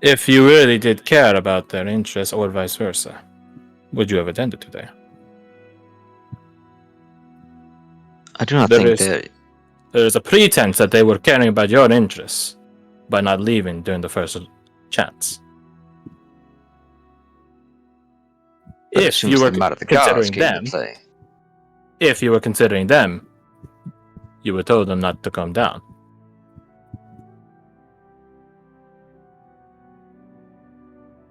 If you really did care about their interests or vice versa, would you have attended today? I do not There think is that. there is a pretense that they were caring about your interests by not leaving during the first chance. That If you assumes were the might of the gods considering came into them, play. if you were considering them, you would told them not to come down.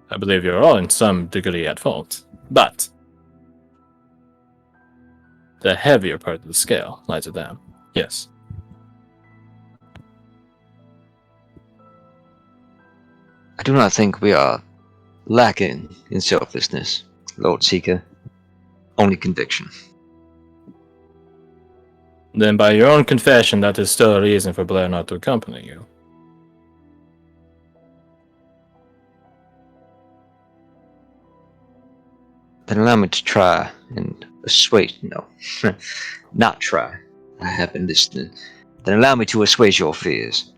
I believe you're all in some degree at fault, but the heavier part of the scale lies with them. Yes. I do not think we are lacking in selflessness, Lord Seeker. Only conviction. Then by your own confession, that is still a reason for Blair not to accompany you. Then allow me to try and assuage. No, not try. I have been listening. Then allow me to assuage your fears.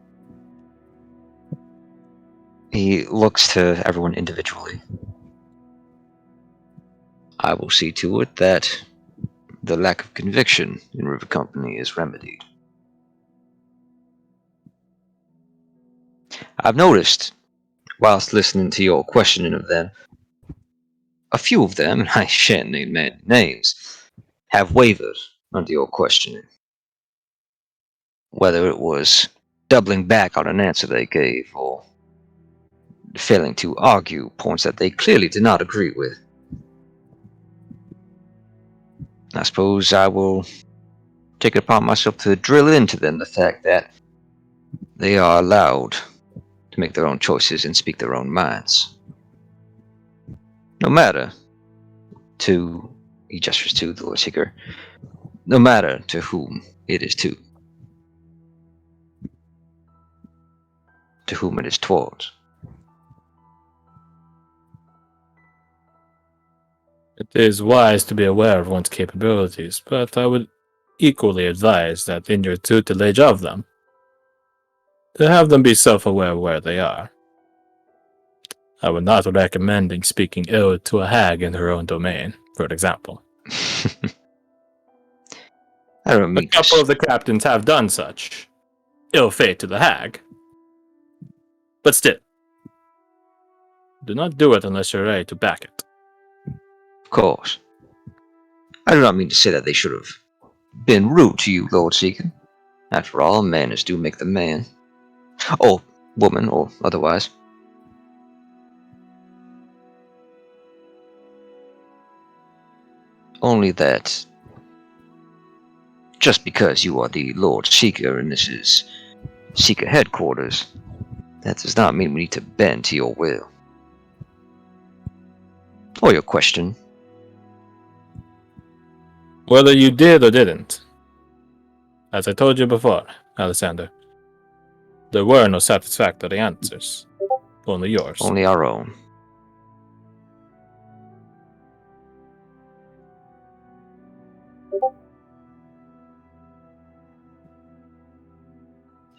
He looks to everyone individually. I will see to it that the lack of conviction in River Company is remedied. I've noticed, whilst listening to your questioning of them, a few of them, and I shan't name names, have wavered under your questioning. Whether it was doubling back on an answer they gave, or failing to argue points that they clearly did not agree with. I suppose I will take it upon myself to drill into them the fact that they are allowed to make their own choices and speak their own minds. No matter to, he gestures to the Lord Seeker, no matter to whom it is to whom it is towards. It is wise to be aware of one's capabilities, but I would equally advise that in your tutelage of them, to have them be self-aware of where they are. I would not recommend speaking ill to a hag in her own domain, for example. I don't A mean couple to. of the captains have done such. Ill fate to the hag. But still, do not do it unless you're ready to back it. Of course. I do not mean to say that they should have been rude to you, Lord Seeker. After all, manners do make the man. Or woman, or otherwise. Only that just because you are the Lord Seeker and this is Seeker headquarters, that does not mean we need to bend to your will. Or your question. Whether you did or didn't, as I told you before, Alexander, there were no satisfactory answers. Only yours. Only our own.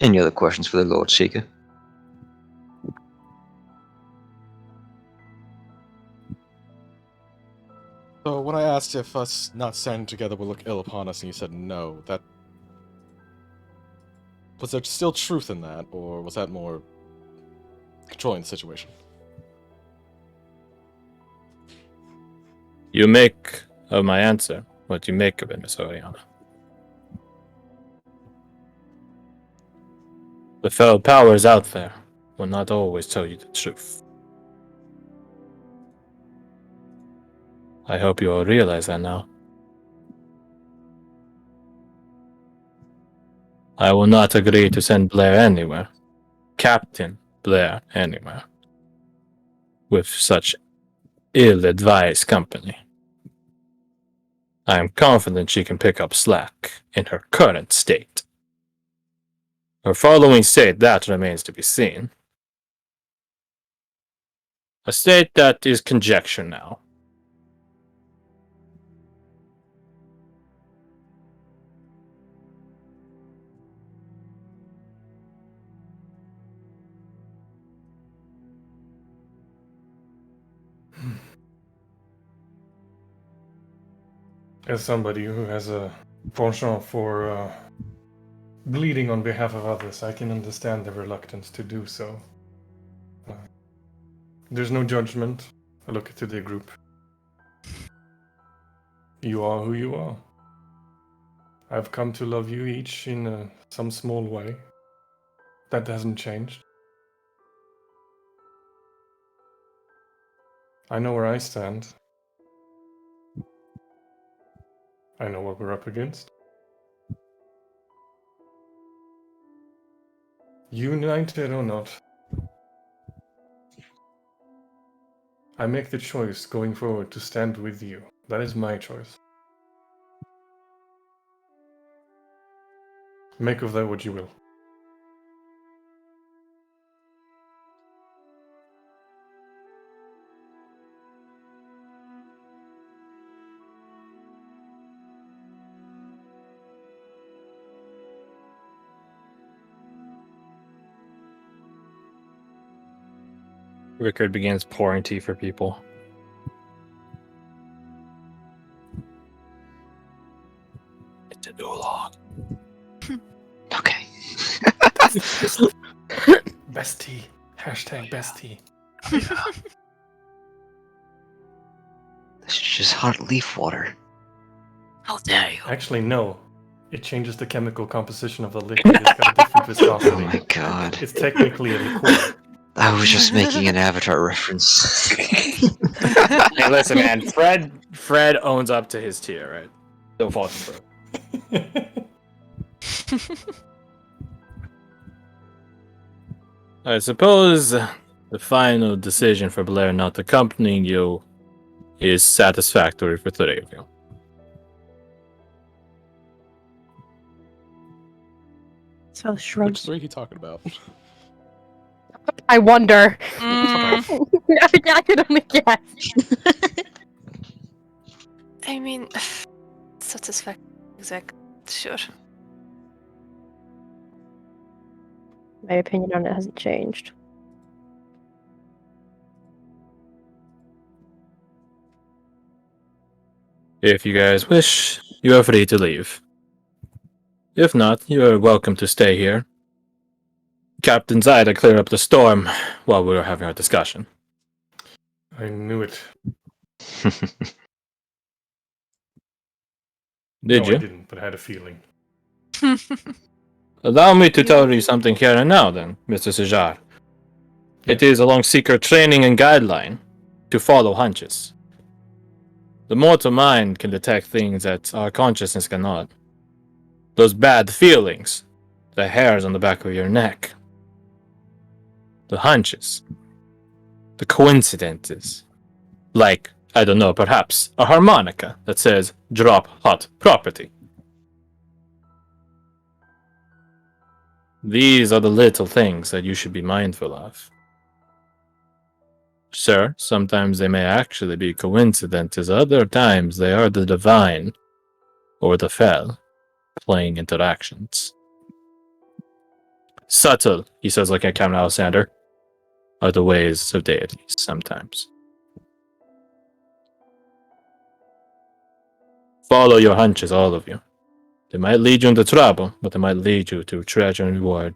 Any other questions for the Lord Seeker? So when I asked if us not standing together would look ill upon us, and you said no, that was there still truth in that, or was that more controlling the situation? You make of my answer what you make of it, Miss Oriana. The fellow powers out there will not always tell you the truth. I hope you all realize that now. I will not agree to send Blair anywhere, Captain Blair anywhere, with such ill-advised company. I am confident she can pick up slack in her current state. Her following state, that remains to be seen. A state that is conjecture now. As somebody who has a penchant for bleeding on behalf of others, I can understand the reluctance to do so. There's no judgment. I look to the group. You are who you are. I've come to love you each in some small way. That hasn't changed. I know where I stand. I know what we're up against. United or not, I make the choice going forward to stand with you. That is my choice. Make of that what you will. Rickard begins pouring tea for people. It's a new long. Okay. Best tea. Hashtag best tea. This is just hot leaf water. How dare you? Actually, no. It changes the chemical composition of the liquid. It's got a different viscosity. Oh my god. It's technically a liqueur. I was just making an Avatar reference. Hey, listen, man. Fred owns up to his tier, right? Don't fall for it. I suppose the final decision for Blair not accompanying you is satisfactory for three of you. So Which shrugs. three he talking about? I wonder. Mm, I could only guess. I mean, satisfactory. Exact. Sure. My opinion on it hasn't changed. If you guys wish, you are free to leave. If not, you are welcome to stay here. Captain Zyda cleared up the storm while we were having our discussion. I knew it. Did No, you? I didn't, but I had a feeling. Allow me to tell you something here and now, then, Mr. Sejar. It is along secret training and guideline to follow hunches. The mortal mind can detect things that our consciousness cannot. Those bad feelings, the hairs on the back of your neck, the hunches, the coincidences. Like, I don't know, perhaps a harmonica that says drop hot property. These are the little things that you should be mindful of. Sure, sometimes they may actually be coincidences, other times they are the divine or the fell playing interactions. Subtle, he says like a Captain Alexander, are the ways of deities sometimes. Follow your hunches, all of you. They might lead you into trouble, but they might lead you to treasure and reward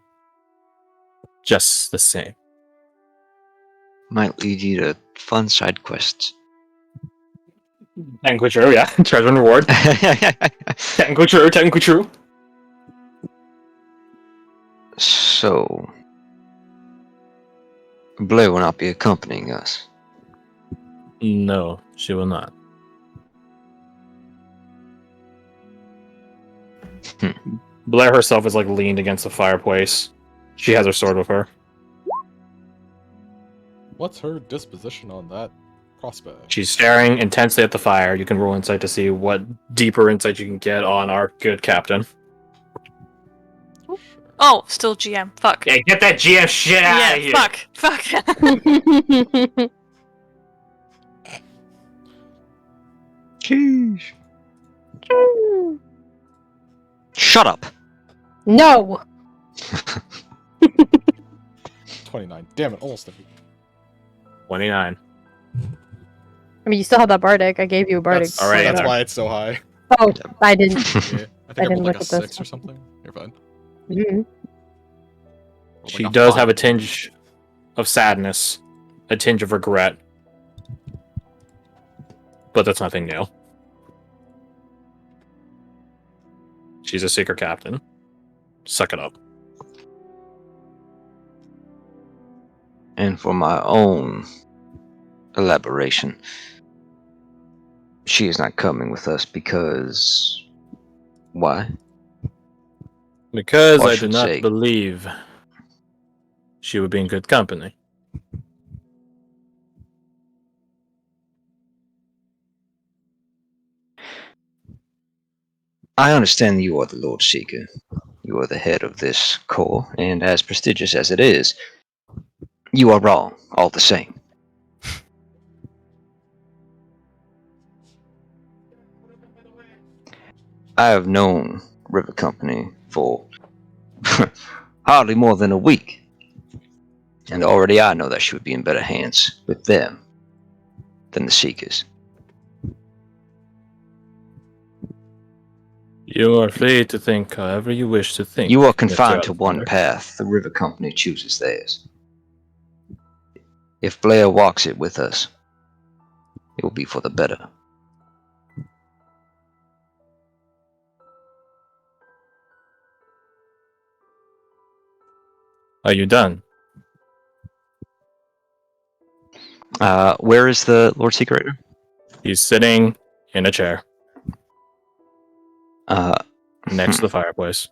just the same. Might lead you to fun side quests. Technically true, yeah. Treasure and reward. Technically true. So, Blair will not be accompanying us. No, she will not. Blair herself is like leaned against the fireplace. She has her sword with her. What's her disposition on that prospect? She's staring intensely at the fire. You can roll insight to see what deeper insight you can get on our good captain. Oh, still GM. Fuck. Yeah, get that GM shit out Yeah, of here! fuck. Jeez. Shut up. No! 29. Damn it, almost 30. 29. I mean, you still have that bardic. I gave you a bardic. That's, Alright, that's there. why it's so high. Oh, I didn't. Yeah, I I think I didn't rolled like look a at this 6 or something. You're fine. Mhm. Rolled She like a does have a 5. tinge of sadness, a tinge of regret, but that's nothing new. She's a secret captain. Suck it up. And for my own elaboration, she is not coming with us because... Why? Because Or I do should not say- believe she would be in good company. I understand you are the Lord Seeker. You are the head of this corps, and as prestigious as it is, you are wrong, all the same. I have known River Company for hardly more than a week, and already I know that she would be in better hands with them than the Seekers. You are free to think however you wish to think. You are Mr. confined to one Alexander. path. The River Company chooses theirs. If Blair walks it with us, it will be for the better. Are you done? Where is the Lord Seeker right now? He's sitting in a chair next to Hmm. the fireplace.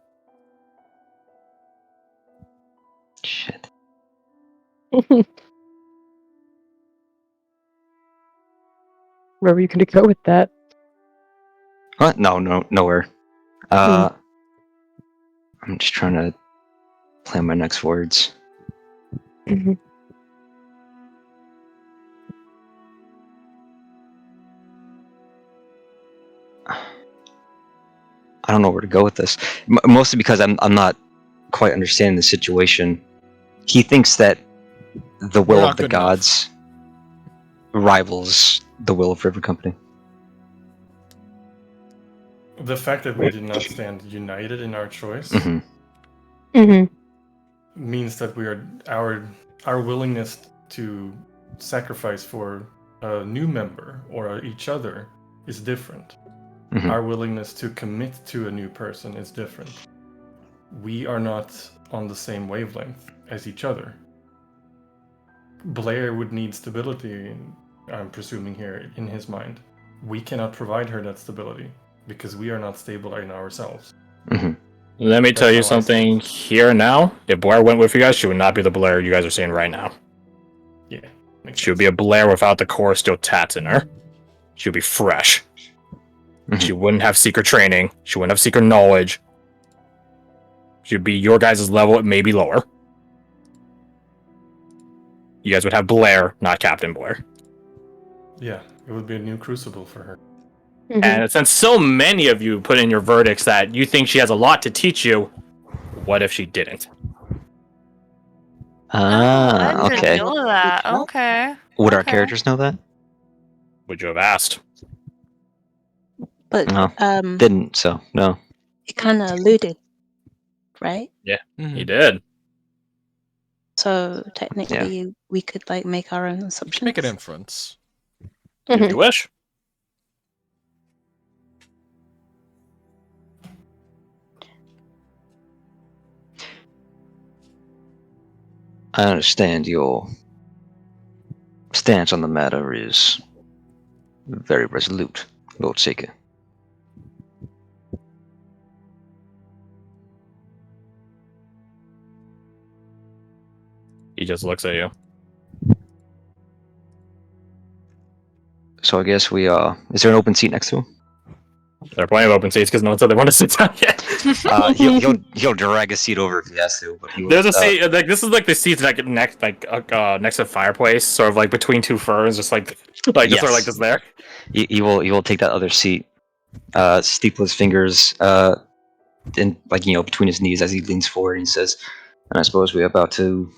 Shit. Where were you going to go with that? What? No, nowhere. I'm just trying to plan my next words. Mhm. I don't know where to go with this. Mostly because I'm not quite understanding the situation. He thinks that the We're will not of the good enough. gods rivals the will of River Company. The fact that we did not stand united in our choice Hmm. Mhm. means that we are our willingness to sacrifice for a new member or each other is different. Hmm. Our willingness to commit to a new person is different. We are not on the same wavelength as each other. Blair would need stability, I'm presuming here, in his mind. We cannot provide her that stability because we are not stable in ourselves. Hmm. Let me tell you That's how I see something here and now. If Blair went with you guys, she would not be the Blair you guys are seeing right now. Yeah, makes She would be a Blair without the core still tats in her. She would be fresh. Mhm. She wouldn't have secret training. She wouldn't have secret knowledge. She'd be your guys' level, maybe lower. You guys would have Blair, not Captain Blair. Yeah, it would be a new crucible for her. Mhm. And since so many of you put in your verdicts that you think she has a lot to teach you, what if she didn't? Ah, I didn't okay. know that. Okay. Would our Okay. characters know that? Would you have asked? But No. Didn't, so no. it kind of alluded, right? He did. So technically, we could like make our own You assumptions. can make an inference. If Mhm. you wish. I understand your stance on the matter is very resolute, Lord Seeker. He just looks at you. So I guess we are. Is there an open seat next to him? There are plenty of open seats because no one said they want to sit down yet. He'll drag a seat over if he has to. But he will, There's a seat. Like this is like the seats like next to the fireplace, sort of like between two ferns, just like just sort of like Yes. this there. He will take that other seat. Steeple his fingers in between his knees as he leans forward and he says, "And I suppose we're about to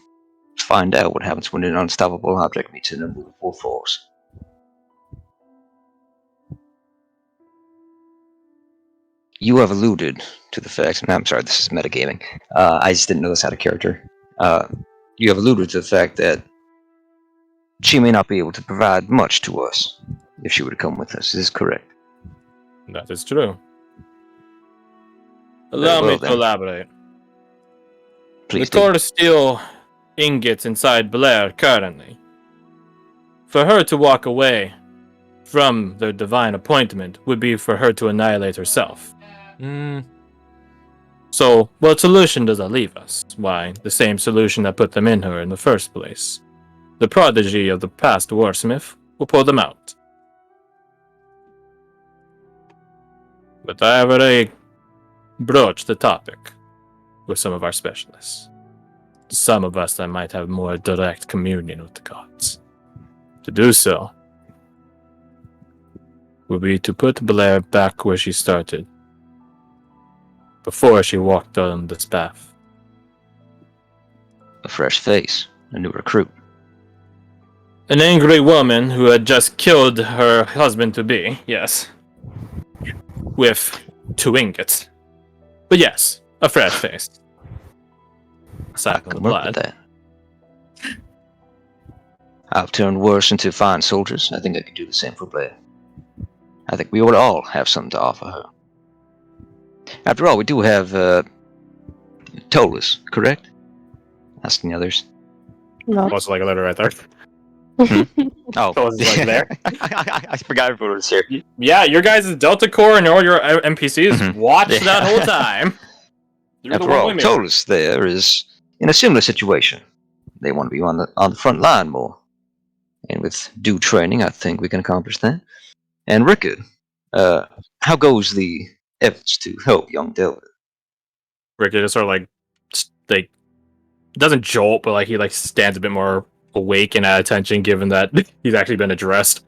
find out what happens when an unstoppable object meets an immovable force." You have alluded to the fact, and I'm sorry, this is metagaming. I just didn't know this out of character. You have alluded to the fact that she may not be able to provide much to us if she were to come with us. Is this correct? That is true. Allow well me to then. elaborate. Please The do. core steel ingots inside Blair currently. For her to walk away from the divine appointment would be for her to annihilate herself. Hmm. So, what solution does that leave us? Why, the same solution that put them in her in the first place. The prodigy of the past warsmith will pull them out. But I have already broached the topic with some of our specialists. Some of us that might have more direct communion with the gods. To do so will be to put Blair back where she started, before she walked on this path. A fresh face, a new recruit. An angry woman who had just killed her husband-to-be, yes. With 2 ingots. But yes, a fresh face. I Aside from can the work with blood. that. I've turned worse into fine soldiers. I think I could do the same for Blair. I think we would all have something to offer her. After all, we do have Tolas, correct? Asking the others. No. Also like a letter right there. Oh, Tolas is like there. I forgot everyone was here. Yeah, your guys' Delta Corps and all your NPCs Mhm. watched Yeah. that whole time. You're the After one all, with me. Tolas there is in a similar situation. They want to be on the front line more. And with due training, I think we can accomplish that. And Rickard, how goes the efforts to help young Delvin? Ricky just sort of like doesn't jolt, but like he like stands a bit more awake and at attention, given that he's actually been addressed.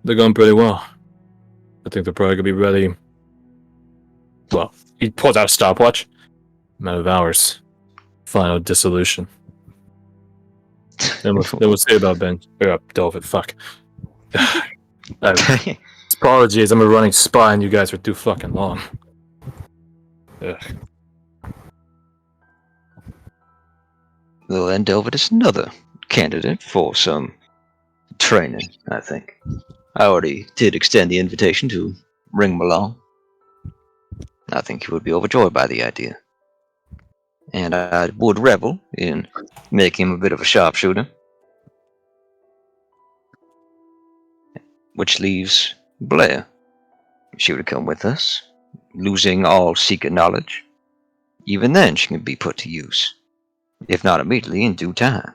They're going pretty well. I think they're probably gonna be ready. Well, he pulls out a stopwatch. Matter of hours. Final dissolution. Then we'll see about Ben. Delvin. Fuck. Apologies, I'm a running spy, and you guys are too fucking long. Ugh. Well, then Delvin is another candidate for some training, I think. I already did extend the invitation to bring him along. I think he would be overjoyed by the idea. And I would revel in making him a bit of a sharpshooter. Which leaves Blair. She would come with us, losing all secret knowledge. Even then, she can be put to use. If not immediately, in due time.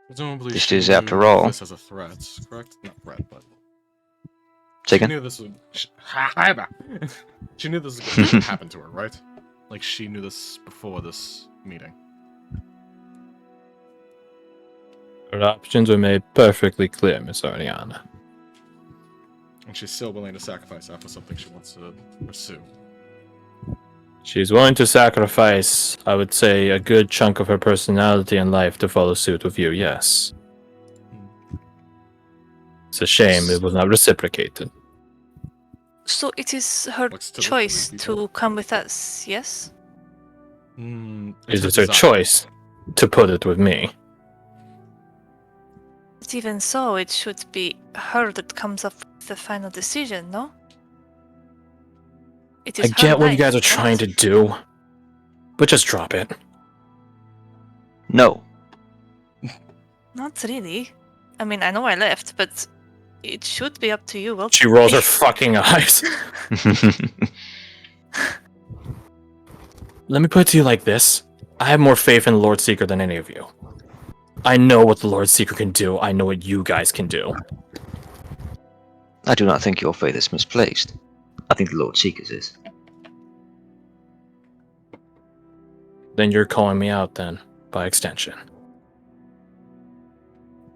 Presumably This she is, knew after all- this as a threat, correct? Not threat, but Say she again? knew this would. She knew this was going to happen to her, right? Like she knew this before this meeting. Her options were made perfectly clear, Miss Ariana. And she's still willing to sacrifice that for something she wants to pursue. She's willing to sacrifice, I would say, a good chunk of her personality and life to follow suit with you, yes. It's a shame it was not reciprocated. So it is her Looks to choice the people. to come with us, yes? It is her choice to put it with me. But even so, it should be her that comes up with the final decision, no? It I is her get what you life, guys are right? trying to do, but just drop it. No. Not really. I mean, I know I left, but it should be up to you. She rolls her fucking eyes. Let me put it to you like this. I have more faith in the Lord Seeker than any of you. I know what the Lord Seeker can do. I know what you guys can do. I do not think your faith is misplaced. I think the Lord Seekers is. Then you're calling me out then, by extension.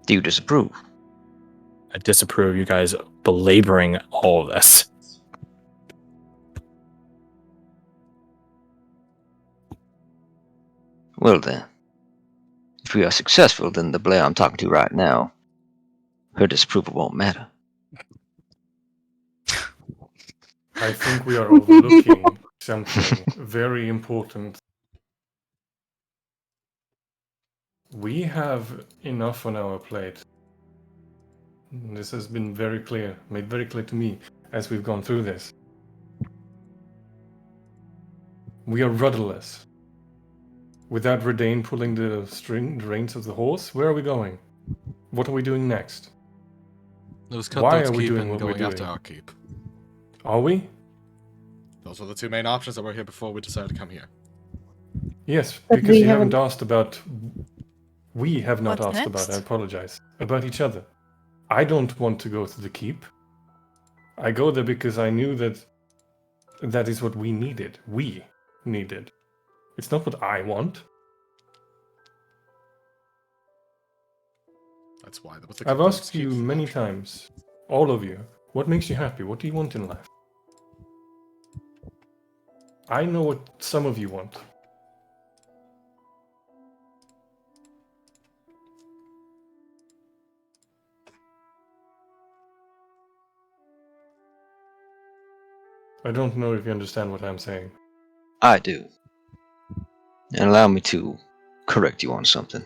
Do you disapprove? I disapprove you guys belaboring all of this. Well then. If we are successful, then the Blair I'm talking to right now, her disapproval won't matter. I think we are overlooking something very important. We have enough on our plate. This has been very clear, made very clear to me as we've gone through this. We are rudderless. Without Redane pulling the reins of the horse, where are we going? What are we doing next? Those Why cutthroats are we keep doing and what we're going after doing? our keep. Are we? Those were the two main options that were here before we decided to come here. Yes, But because we you haven't haven't- asked about. We have not What's asked about, I next? apologize, about each other. I don't want to go to the keep. I go there because I knew that that is what we needed. We needed. It's not what I want. That's why. But I've asked you many times, all of you, what makes you happy? What do you want in life? I know what some of you want. I don't know if you understand what I'm saying. I do. And allow me to correct you on something.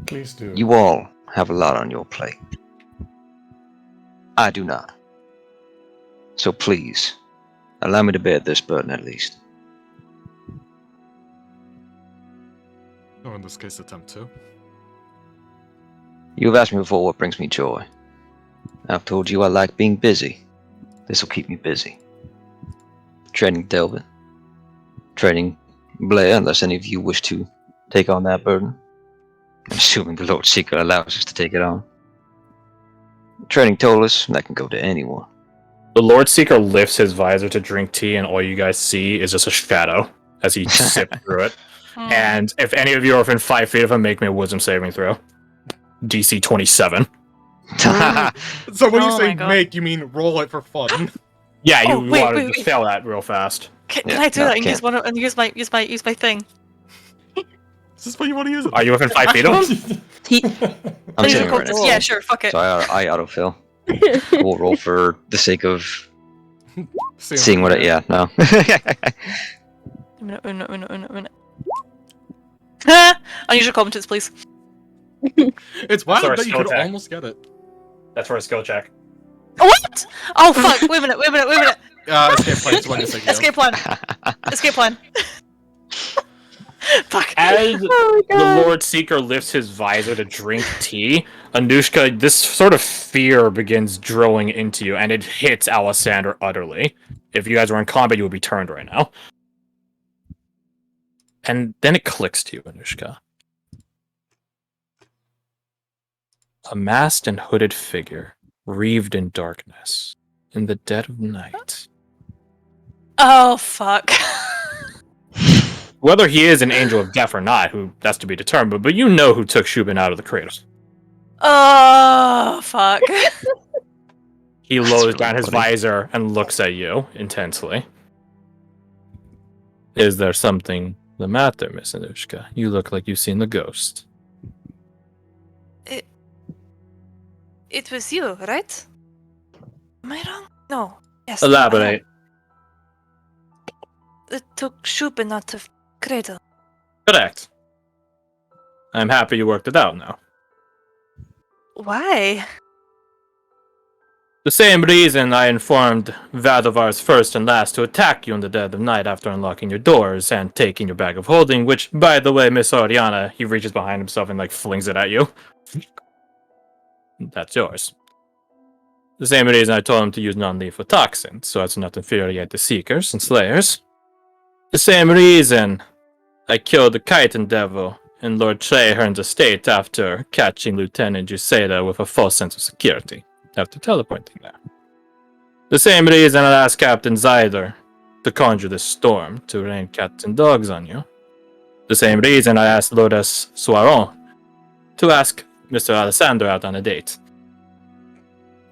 Please do. You all have a lot on your plate. I do not. So please, allow me to bear this burden at least. Or in this case, attempt to. You've asked me before what brings me joy. I've told you I like being busy. This will keep me busy. Training Delvin. Training Blair, unless any of you wish to take on that burden. I'm assuming the Lord Seeker allows us to take it on. Training Tollus, that can go to anyone. The Lord Seeker lifts his visor to drink tea, and all you guys see is just a shadow as he sips through it. Hmm. And if any of you are within 5 feet of him, make me a wisdom saving throw. DC 27. So when you Oh say my God. make, you mean roll it for fun. Yeah, you Oh, wait, want to wait, just wait. fail that real fast. Can Yeah, I do no, that and can't. use one and use my thing? Is this what you want to use it? Are you within 5 feet of him? He, I'm Use sitting your right cultist. next to Yeah, you. sure, fuck it. So I autofill. We'll roll for the sake of seeing what it. Yeah, no. Minute. Unusual competence, please. It's wild Sorry, that you skill could check. almost get it. That's for a skill check. What? Oh fuck! Wait a minute. Escape plan is when you say Escape plan. Escape plan. Fuck. As Oh my the God. Lord Seeker lifts his visor to drink tea, Anushka, this sort of fear begins drilling into you, and it hits Alessander utterly. If you guys were in combat, you would be turned right now. And then it clicks to you, Anushka. A masked and hooded figure, wreathed in darkness, in the dead of night. Oh fuck. Whether he is an angel of death or not, that's to be determined, but you know who took Shubin out of the cradle. Oh fuck. He That's lowers really down his funny. visor and looks at you intensely. Is there something the matter, Miss Anushka? You look like you've seen the ghost. It was you, right? Am I wrong? No. Yes. Elaborate. It took Shubin out of cradle. Correct. I'm happy you worked it out now. Why? The same reason I informed Vadovars first and last to attack you in the dead of night after unlocking your doors and taking your bag of holding, which, by the way, Miss Oriana, he reaches behind himself and, flings it at you. That's yours. The same reason I told him to use non-lethal toxins, so as not to infuriate the Seekers and Slayers. The same reason I killed the Chitin Devil in Lord Trehern's estate after catching Lieutenant Juseda with a false sense of security, after teleporting there. The same reason I asked Captain Zyder to conjure this storm to rain cats and dogs on you. The same reason I asked Lourdes Soiron to ask Mr. Alessander out on a date.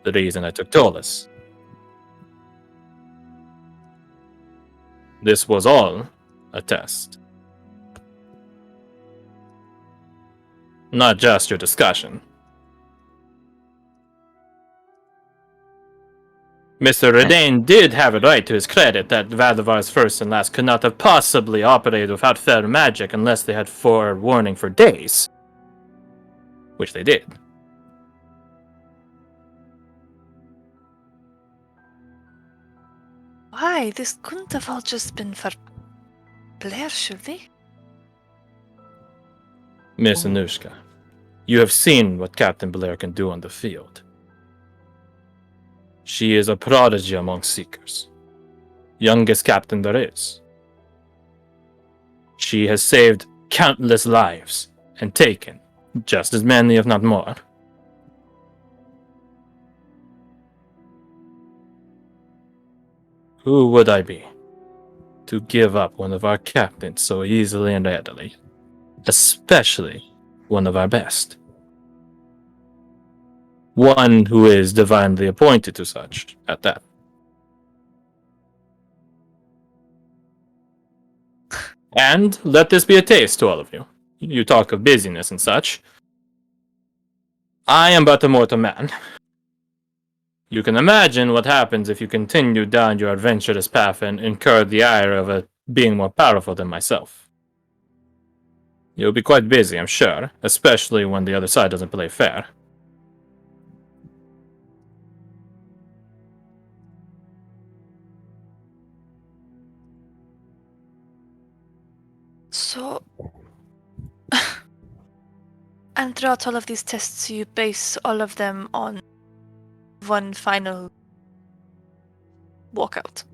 The reason I took Tollus. This was all a test. Not just your discussion. Mr. Redane did have it right to his credit that Vadavar's first and last could not have possibly operated without fair magic unless they had forewarning for days. Which they did. Why? This couldn't have all just been for Blair, surely? Miss Anushka, you have seen what Captain Blair can do on the field. She is a prodigy among Seekers. Youngest captain there is. She has saved countless lives and taken just as many, if not more. Who would I be to give up one of our captains so easily and readily, especially one of our best? One who is divinely appointed to such, at that. And let this be a taste to all of you. You talk of busyness and such. I am but a mortal man. You can imagine what happens if you continue down your adventurous path and incur the ire of a being more powerful than myself. You'll be quite busy, I'm sure, especially when the other side doesn't play fair. So... and throughout all of these tests, you base all of them on one final walkout?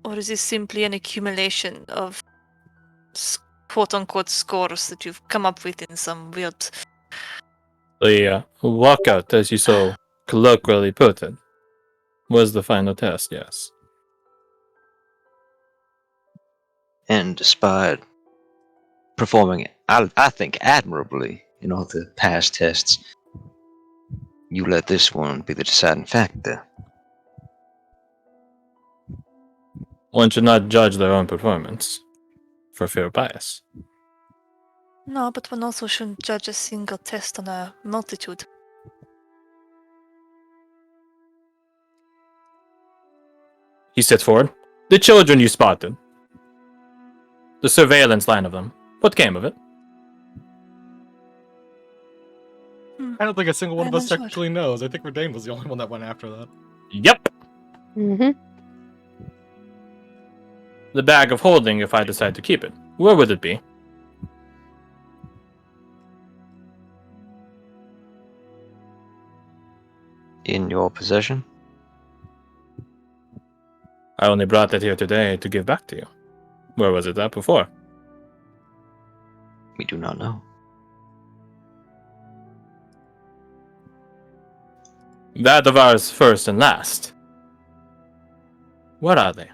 Or is this simply an accumulation of quote-unquote scores that you've come up with in some weird... The walkout, as you so colloquially put it, was the final test, yes. And despite performing, I think, admirably in all the past tests, you let this one be the deciding factor. One should not judge their own performance for fear of bias. No, but one also shouldn't judge a single test on a multitude. He stepped forward. The children you spotted. The surveillance line of them. What came of it? I don't think a single one of I'm us not sure. actually knows. I think Verdane was the only one that went after that. Yep. Mm-hmm. The bag of holding if I decide to keep it. Where would it be? In your possession? I only brought it here today to give back to you. Where was it at before? We do not know. That of ours first and last. What are they?